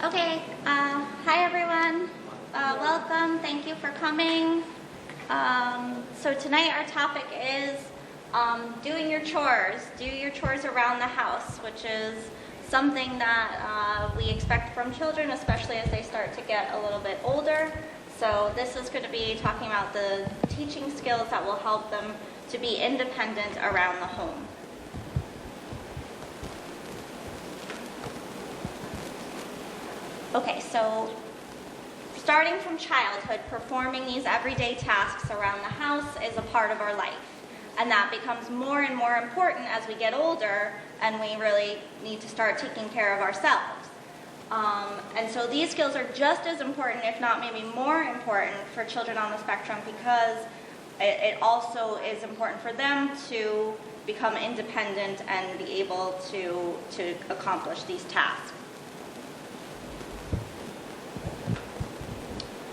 Okay, hi everyone. Welcome. Thank you for coming. So tonight our topic is doing your chores. Do your chores around the house, which is something that we expect from children, especially as they start to get a little bit older. So this is going to be talking about the teaching skills that will help them to be independent around the home. Okay, so starting from childhood, performing these everyday tasks around the house is a part of our life. And that becomes more and more important as we get older and we really need to start taking care of ourselves. And so these skills are just as important, if not maybe more important, for children on the spectrum because it also is important for them to become independent and be able to accomplish these tasks.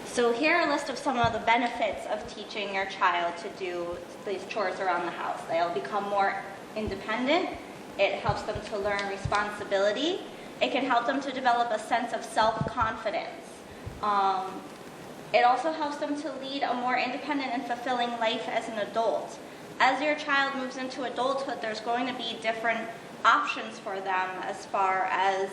So here are a list of some of the benefits of teaching your child to do these chores around the house. They'll become more independent. It helps them to learn responsibility. It can help them to develop a sense of self-confidence. It also helps them to lead a more independent and fulfilling life as an adult. As your child moves into adulthood, there's going to be different options for them as far as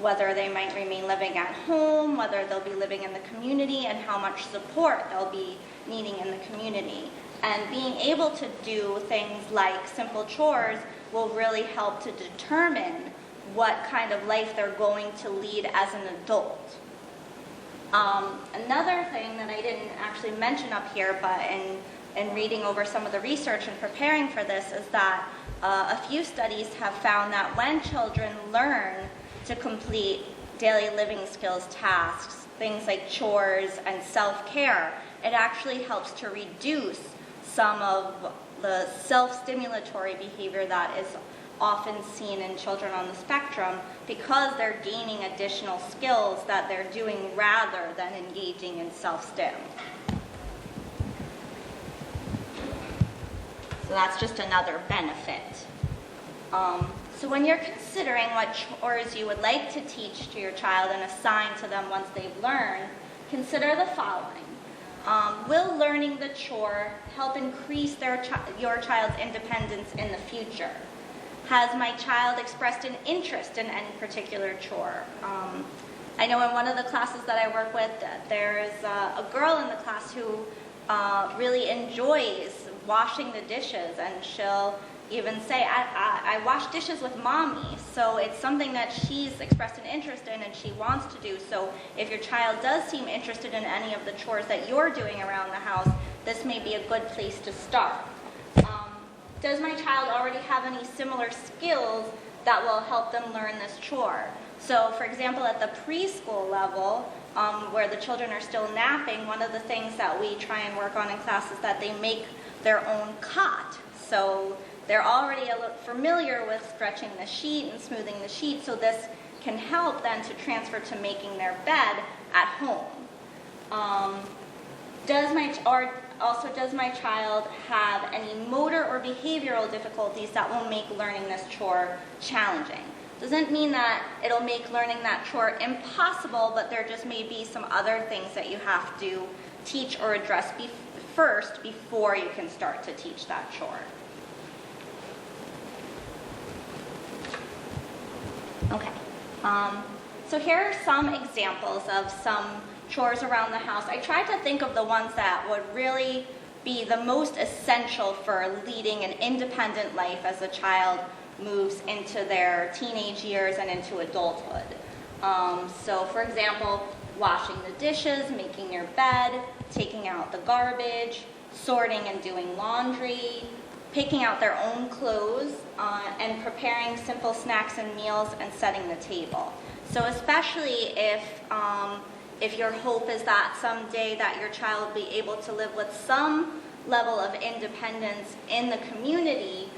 whether they might remain living at home, whether they'll be living in the community, and how much support they'll be needing in the community. And being able to do things like simple chores will really help to determine what kind of life they're going to lead as an adult. Another thing that I didn't actually mention up here, but in reading over some of the research and preparing for this, is that a few studies have found that when children learn to complete daily living skills tasks, things like chores and self-care, it actually helps to reduce some of the self-stimulatory behavior that is often seen in children on the spectrum because they're gaining additional skills that they're doing rather than engaging in self-stim. So that's just another benefit. So when you're considering what chores you would like to teach to your child and assign to them once they've learned, consider the following. Will learning the chore help increase your child's independence in the future? Has my child expressed an interest in any particular chore? I know in one of the classes that I work with, there's a girl in the class who really enjoys washing the dishes, and she'll even say, I wash dishes with mommy. So it's something that she's expressed an interest in and she wants to do. So if your child does seem interested in any of the chores that you're doing around the house, this may be a good place to start. Does my child already have any similar skills that will help them learn this chore? So for example, at the preschool level, where the children are still napping, one of the things that we try and work on in class is that they make their own cot. So they're already a little familiar with stretching the sheet and smoothing the sheet, so this can help then to transfer to making their bed at home. Does my child have any motor or behavioral difficulties that will make learning this chore challenging? Doesn't mean that it'll make learning that chore impossible, but there just may be some other things that you have to teach or address first before you can start to teach that chore. Okay, so here are some examples of some chores around the house. I tried to think of the ones that would really be the most essential for leading an independent life as a child moves into their teenage years and into adulthood. So for example, washing the dishes, making your bed, taking out the garbage, sorting and doing laundry, picking out their own clothes, and preparing simple snacks and meals and setting the table. So especially if your hope is that someday that your child will be able to live with some level of independence in the community,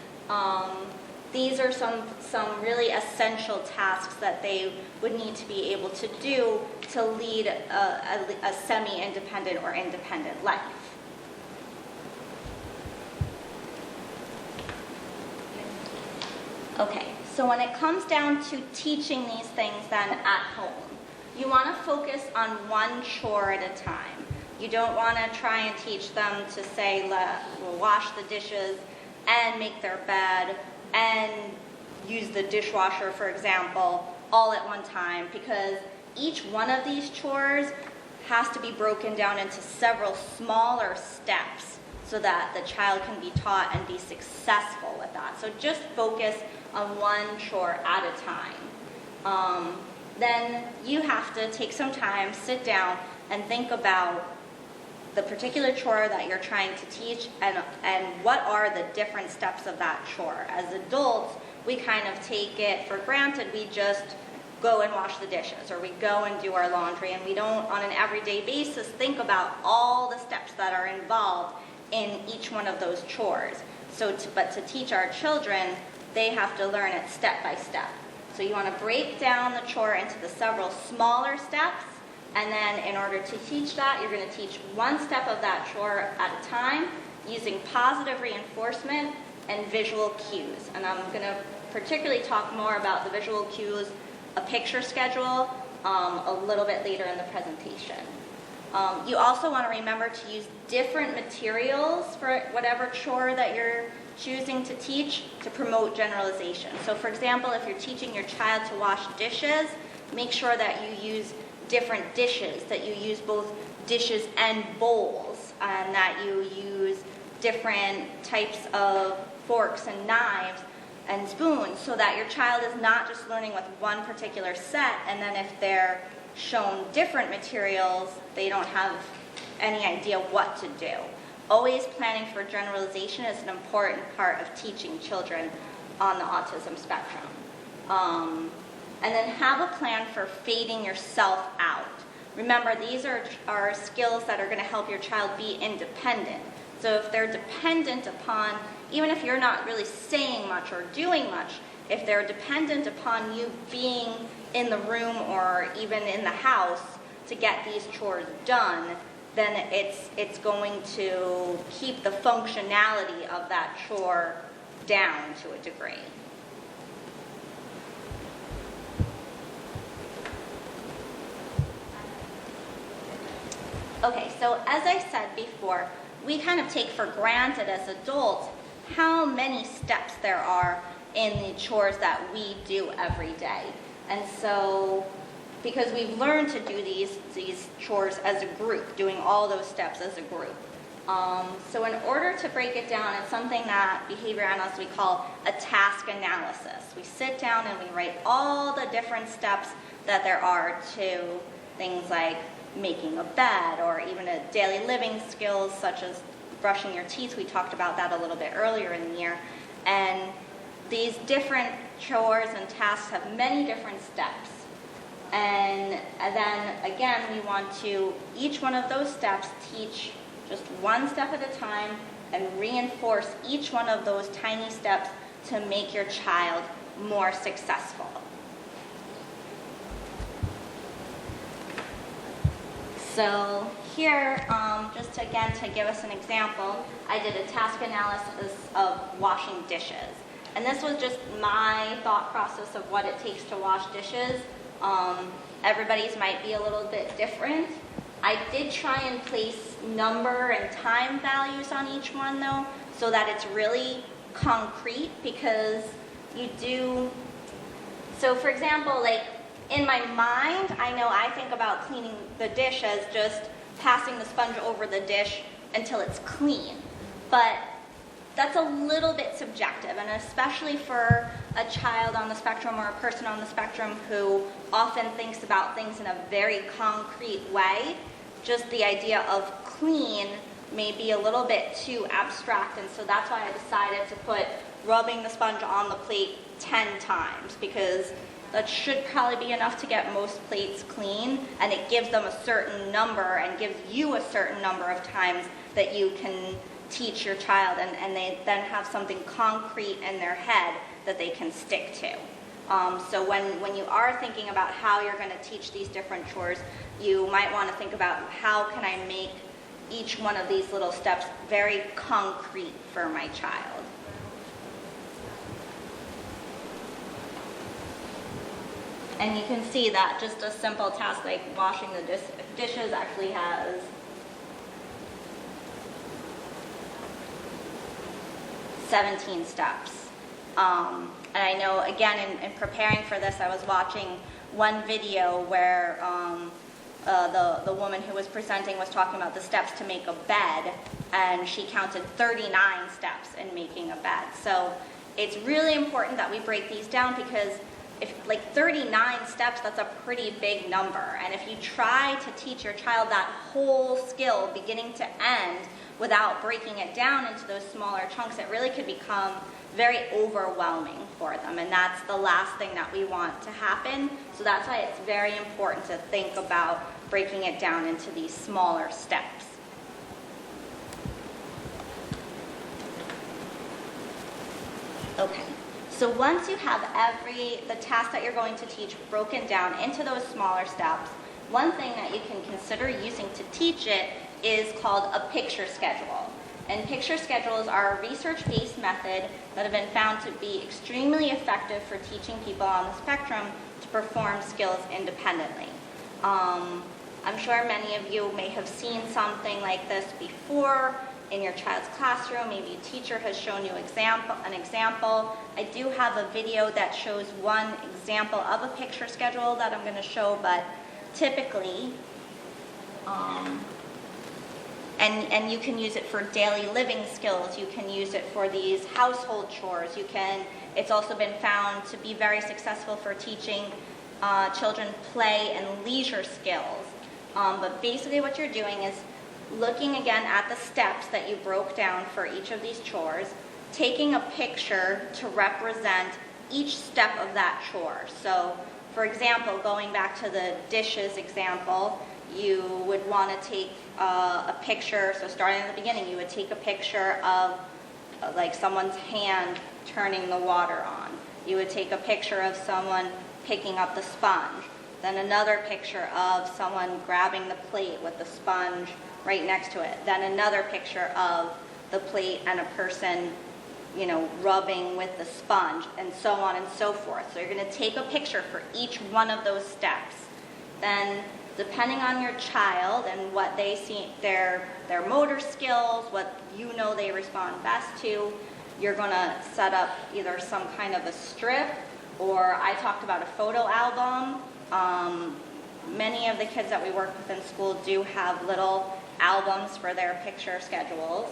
these are some really essential tasks that they would need to be able to do to lead a semi-independent or independent life. Okay, so when it comes down to teaching these things then at home, you want to focus on one chore at a time. You don't want to try and teach them to say, wash the dishes and make their bed and use the dishwasher, for example, all at one time, because each one of these chores has to be broken down into several smaller steps so that the child can be taught and be successful with that. So just focus on one chore at a time. Then you have to take some time, sit down, and think about the particular chore that you're trying to teach and what are the different steps of that chore. As adults, we kind of take it for granted. We just go and wash the dishes, or we go and do our laundry, and we don't on an everyday basis think about all the steps that are involved in each one of those chores. But to teach our children, they have to learn it step by step. So you want to break down the chore into the several smaller steps, and then in order to teach that, you're going to teach one step of that chore at a time using positive reinforcement and visual cues. And I'm going to particularly talk more about the visual cues, a picture schedule, a little bit later in the presentation. You also want to remember to use different materials for whatever chore that you're choosing to teach to promote generalization. So for example, if you're teaching your child to wash dishes, make sure that you use different dishes, that you use both dishes and bowls, and that you use different types of forks and knives and spoons, so that your child is not just learning with one particular set, and then if they're shown different materials, they don't have any idea what to do. Always planning for generalization is an important part of teaching children on the autism spectrum. And then have a plan for fading yourself out. Remember, these are skills that are going to help your child be independent. So if they're dependent upon, even if you're not really saying much or doing much, if they're dependent upon you being in the room or even in the house to get these chores done, then it's going to keep the functionality of that chore down to a degree. Okay, so as I said before, we kind of take for granted as adults how many steps there are in the chores that we do every day. And so, because we've learned to do these chores as a group, doing all those steps as a group. So in order to break it down, it's something that behavior analysts we call a task analysis. We sit down and we write all the different steps that there are to things like making a bed, or even a daily living skills such as brushing your teeth. We talked about that a little bit earlier in the year. And these different chores and tasks have many different steps. And then again, we want to, each one of those steps, teach just one step at a time and reinforce each one of those tiny steps to make your child more successful. So here, just again to give us an example, I did a task analysis of washing dishes. And this was just my thought process of what it takes to wash dishes. Everybody's might be a little bit different. I did try and place number and time values on each one though, so that it's really concrete, because you do, so for example, like in my mind, I know I think about cleaning the dish as just passing the sponge over the dish until it's clean. But that's a little bit subjective, and especially for a child on the spectrum or a person on the spectrum who often thinks about things in a very concrete way, just the idea of clean may be a little bit too abstract, and so that's why I decided to put rubbing the sponge on the plate 10 times, because that should probably be enough to get most plates clean, and it gives them a certain number and gives you a certain number of times that you can teach your child, and they then have something concrete in their head that they can stick to. So when you are thinking about how you're going to teach these different chores, you might want to think about how can I make each one of these little steps very concrete for my child. And you can see that just a simple task like washing the dishes actually has 17 steps. And I know, again, in preparing for this, I was watching one video where the woman who was presenting was talking about the steps to make a bed, and she counted 39 steps in making a bed. So it's really important that we break these down, because if like 39 steps, that's a pretty big number. And if you try to teach your child that whole skill beginning to end without breaking it down into those smaller chunks, it really could become very overwhelming for them, and that's the last thing that we want to happen. So that's why it's very important to think about breaking it down into these smaller steps. Okay, so once you have the task that you're going to teach broken down into those smaller steps, one thing that you can consider using to teach it is called a picture schedule. And picture schedules are a research-based method that have been found to be extremely effective for teaching people on the spectrum to perform skills independently. I'm sure many of you may have seen something like this before in your child's classroom. Maybe a teacher has shown you an example. I do have a video that shows one example of a picture schedule that I'm going to show, but typically, and you can use it for daily living skills. You can use it for these household chores. It's also been found to be very successful for teaching children play and leisure skills. But basically what you're doing is looking again at the steps that you broke down for each of these chores, taking a picture to represent each step of that chore. So, for example, going back to the dishes example, you would want to take a picture. So starting at the beginning, you would take a picture of like someone's hand turning the water on. You would take a picture of someone picking up the sponge. Then another picture of someone grabbing the plate with the sponge right next to it. Then another picture of the plate and a person, rubbing with the sponge, and so on and so forth. So you're going to take a picture for each one of those steps. Then, depending on your child and what they see, their motor skills, what they respond best to, you're going to set up either some kind of a strip, or I talked about a photo album. Many of the kids that we work with in school do have little albums for their picture schedules.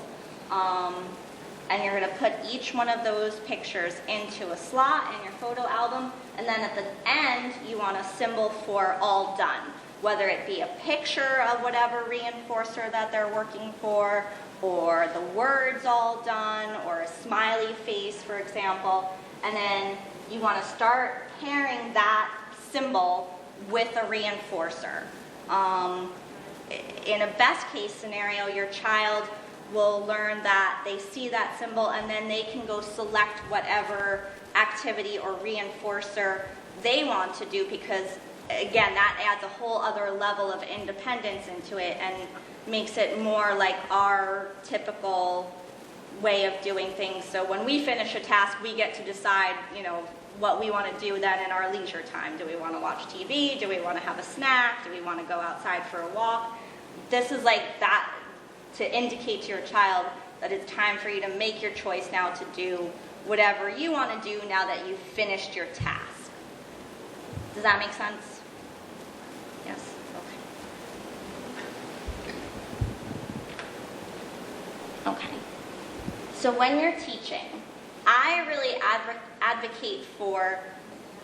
And you're going to put each one of those pictures into a slot in your photo album, and then at the end, you want a symbol for all done, whether it be a picture of whatever reinforcer that they're working for, or the words all done, or a smiley face, for example. And then you want to start pairing that symbol with a reinforcer. In a best case scenario, your child will learn that they see that symbol, and then they can go select whatever activity or reinforcer they want to do, because again, that adds a whole other level of independence into it and makes it more like our typical way of doing things. So when we finish a task, we get to decide, what we want to do then in our leisure time. Do we want to watch TV? Do we want to have a snack? Do we want to go outside for a walk? This is like that to indicate to your child that it's time for you to make your choice now to do whatever you want to do now that you've finished your task. Does that make sense? Yes? Okay. So when you're teaching, I really advocate for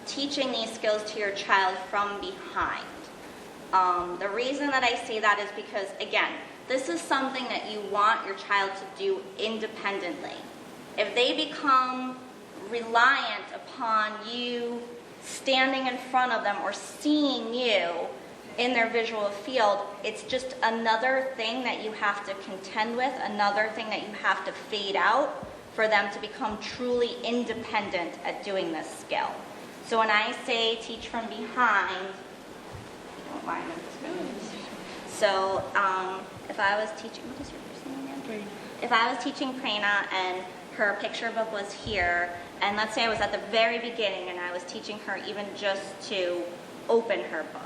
teaching these skills to your child from behind. The reason that I say that is because, again, this is something that you want your child to do independently. If they become reliant upon you standing in front of them or seeing you in their visual field, it's just another thing that you have to contend with, another thing that you have to fade out for them to become truly independent at doing this skill. So when I say teach from behind, if you don't mind, I'm just going to... So if I was teaching, what is your first name again? If I was teaching Prerna and her picture book was here, and let's say I was at the very beginning and I was teaching her even just to open her book.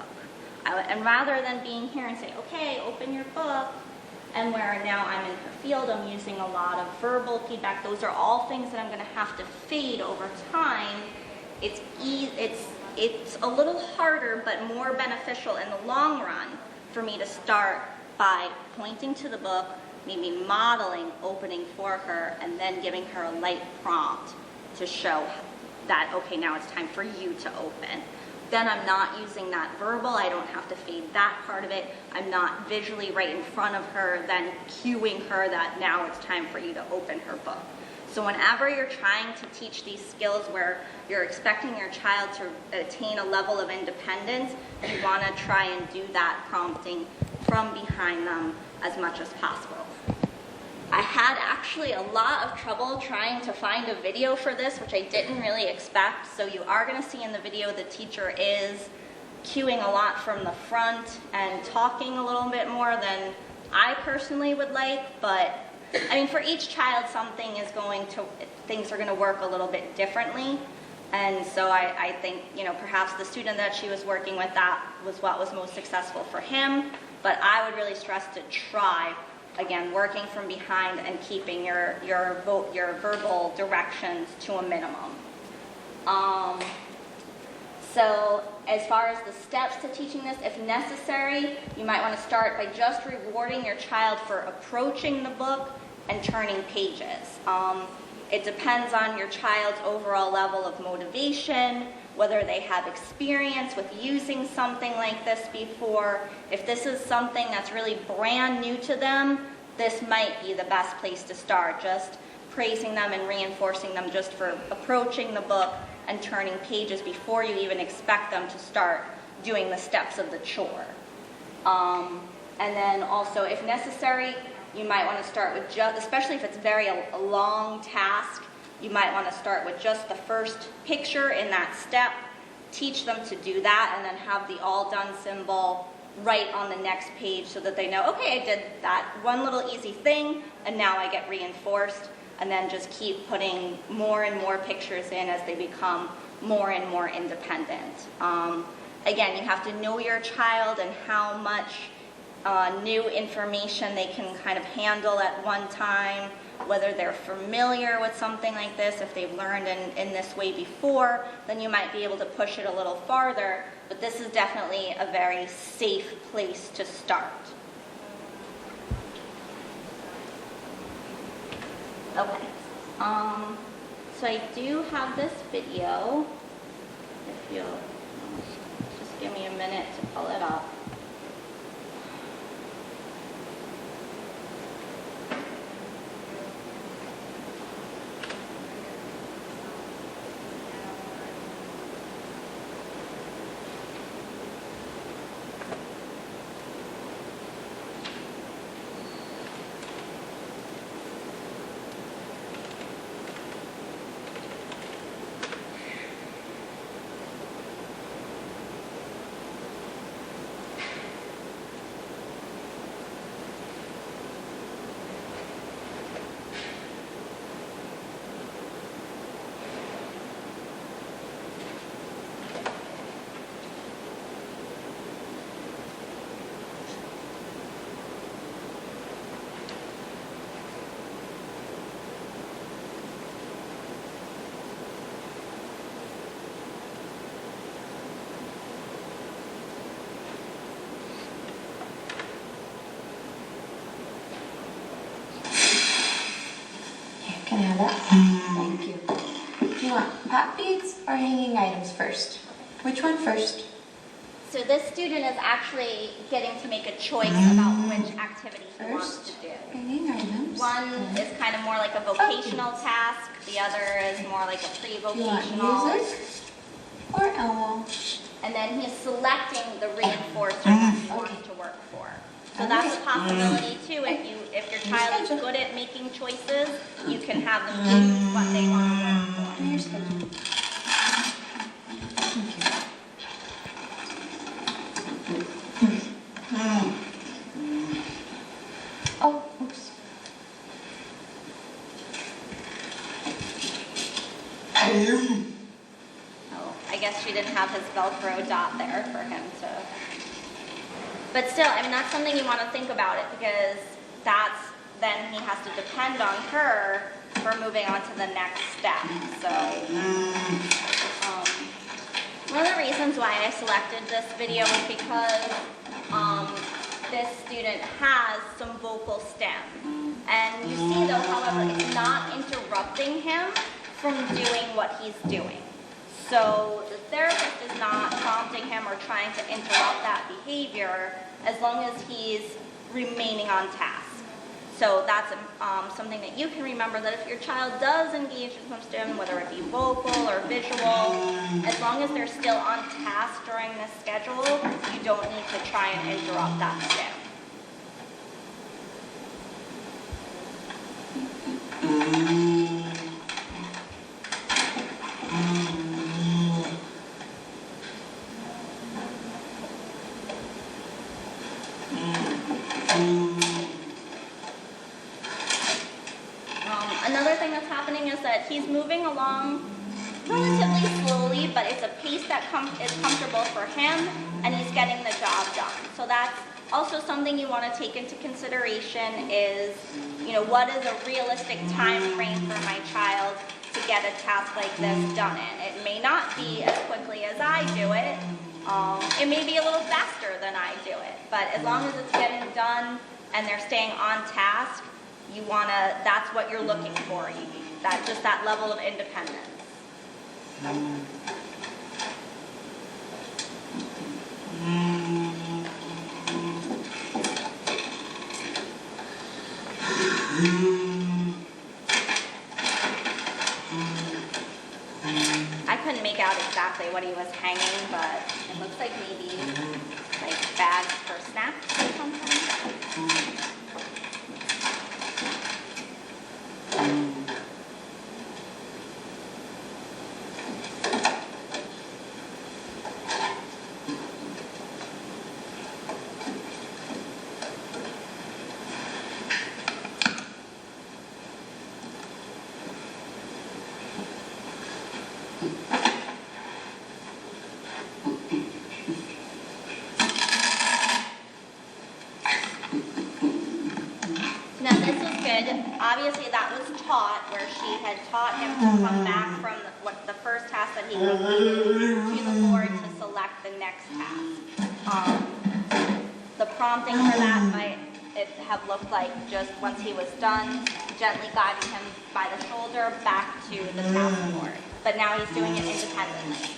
And rather than being here and say, okay, open your book, and where now I'm in her field, I'm using a lot of verbal feedback. Those are all things that I'm going to have to fade over time. It's a little harder, but more beneficial in the long run for me to start by pointing to the book, maybe modeling opening for her, and then giving her a light prompt to show that, okay, now it's time for you to open. Then I'm not using that verbal, I don't have to fade that part of it. I'm not visually right in front of her, then cueing her that now it's time for you to open her book. So whenever you're trying to teach these skills where you're expecting your child to attain a level of independence, you want to try and do that prompting from behind them as much as possible. I had actually a lot of trouble trying to find a video for this, which I didn't really expect. So you are going to see in the video the teacher is cueing a lot from the front and talking a little bit more than I personally would like. But I mean, for each child, things are going to work a little bit differently. And so I think, perhaps the student that she was working with, that was what was most successful for him. But I would really stress to try, again, working from behind and keeping your verbal directions to a minimum. So as far as the steps to teaching this, if necessary, you might want to start by just rewarding your child for approaching the book and turning pages. It depends on your child's overall level of motivation, whether they have experience with using something like this before. If this is something that's really brand new to them, this might be the best place to start, just praising them and reinforcing them just for approaching the book and turning pages before you even expect them to start doing the steps of the chore. And then also, if necessary, you might want to start with especially if it's a long task, you might want to start with just the first picture in that step, teach them to do that, and then have the all done symbol right on the next page so that they know, okay, I did that one little easy thing, and now I get reinforced, and then just keep putting more and more pictures in as they become more and more independent. Again, you have to know your child and how much new information they can kind of handle at one time, whether they're familiar with something like this. If they've learned in this way before, then you might be able to push it a little farther, but this is definitely a very safe place to start. Okay, so I do have this video, if you'll just give me a minute to pull it up. Can I have that? Thank you. Do you want pop beads or hanging items first? Which one first? So this student is actually getting to make a choice about which activity he wants to do. Hanging items. One is kind of more like a vocational task. The other is more like a pre-vocational. Music or Elmo? And then he's selecting the reinforcer that he wants to work for. So that's a possibility too. If your child is good at making choices, you can have them choose what they want to work for. Do your schedule. Thank you. Oh, oops. Velcro dot there for him to. But still, I mean, that's something you want to think about it, because then he has to depend on her for moving on to the next step. So, one of the reasons why I selected this video is because this student has some vocal stem. And you see though, however, it's not interrupting him from doing what he's doing. So the therapist is not prompting him or trying to interrupt that behavior as long as he's remaining on task. So that's something that you can remember, that if your child does engage in some stim, whether it be vocal or visual, as long as they're still on task during this schedule, you don't need to try and interrupt that stim. Another thing that's happening is that he's moving along relatively slowly, but it's a pace that is comfortable for him, and he's getting the job done. So that's also something you want to take into consideration is, what is a realistic time frame for my child to get a task like this done in. It may not be as quickly as I do it. It may be a little faster than I do it, but as long as it's getting done and they're staying on task, that's what you're looking for. Just that level of independence. I couldn't make out exactly what he was hanging, but it looks like maybe like bags for snacks or something. Obviously that was taught, where she had taught him to come back from the first task that he completed to the board to select the next task. The prompting for that might have looked like just once he was done, gently guiding him by the shoulder back to the task board. But now he's doing it independently.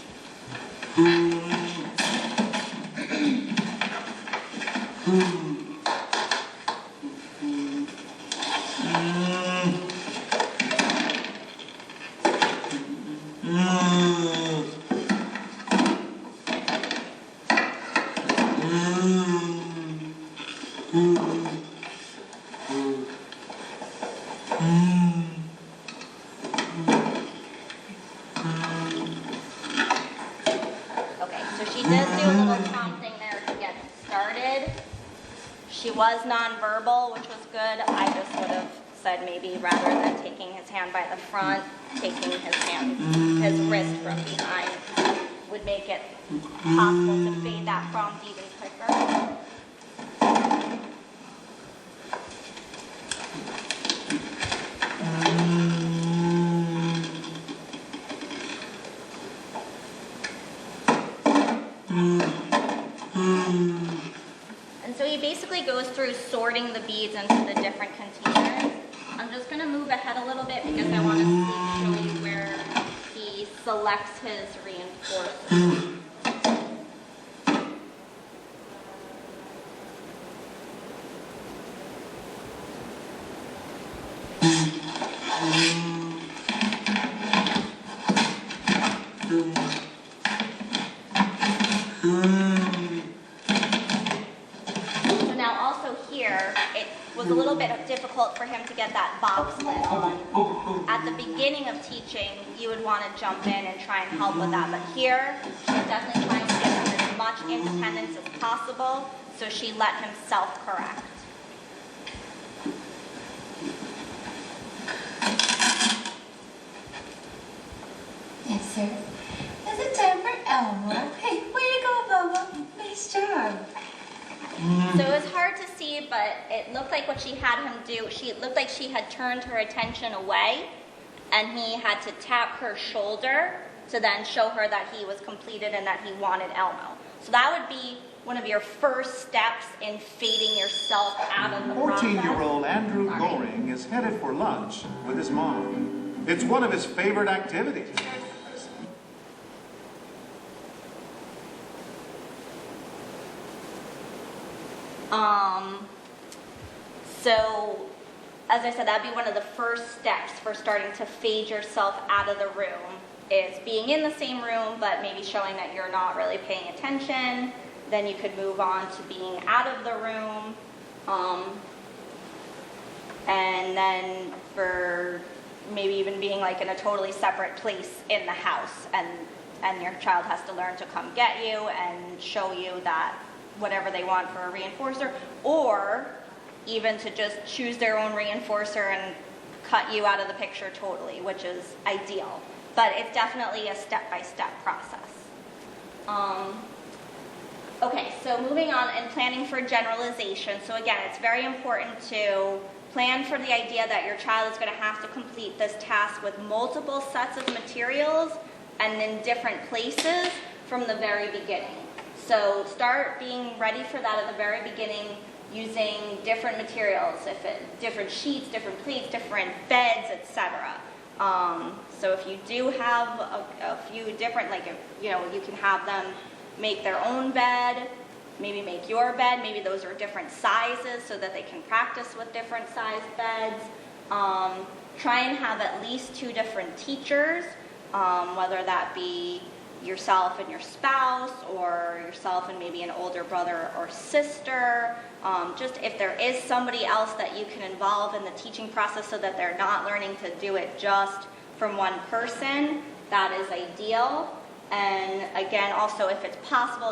She was nonverbal, which was good. I just would have said maybe rather than taking his hand by the front, taking his wrist from behind would make it possible to fade that prompt even quicker. Goes through sorting the beads into the different containers. I'm just going to move ahead a little bit because I want to show you where he selects his reinforcements. Was a little bit difficult for him to get that box lid on. At the beginning of teaching, you would want to jump in and try and help with that, but here, she's definitely trying to give him as much independence as possible, so she let him self-correct. Yes, sir. Is it time for Elmo. Hey, way to go, Bubba. Nice job. So it was hard to see, but it looked like what she had him do, it looked like she had turned her attention away, and he had to tap her shoulder to then show her that he was completed and that he wanted Elmo. So that would be one of your first steps in fading yourself out of the process. 14-year-old Andrew Goring is headed for lunch with his mom. It's one of his favorite activities. So, as I said, that'd be one of the first steps for starting to fade yourself out of the room, is being in the same room, but maybe showing that you're not really paying attention. Then you could move on to being out of the room. And then for maybe even being like in a totally separate place in the house, and your child has to learn to come get you and show you that whatever they want for a reinforcer, or even to just choose their own reinforcer and cut you out of the picture totally, which is ideal. But it's definitely a step-by-step process. Okay, so moving on and planning for generalization. So again, it's very important to plan for the idea that your child is going to have to complete this task with multiple sets of materials and in different places from the very beginning. So start being ready for that at the very beginning, using different materials, different sheets, different plates, different beds, etc. So if you do have a few different, you can have them make their own bed, maybe make your bed, maybe those are different sizes so that they can practice with different size beds. Try and have at least 2 different teachers, whether that be yourself and your spouse, or yourself and maybe an older brother or sister. Just if there is somebody else that you can involve in the teaching process so that they're not learning to do it just from one person, that is ideal. And again, also if it's possible,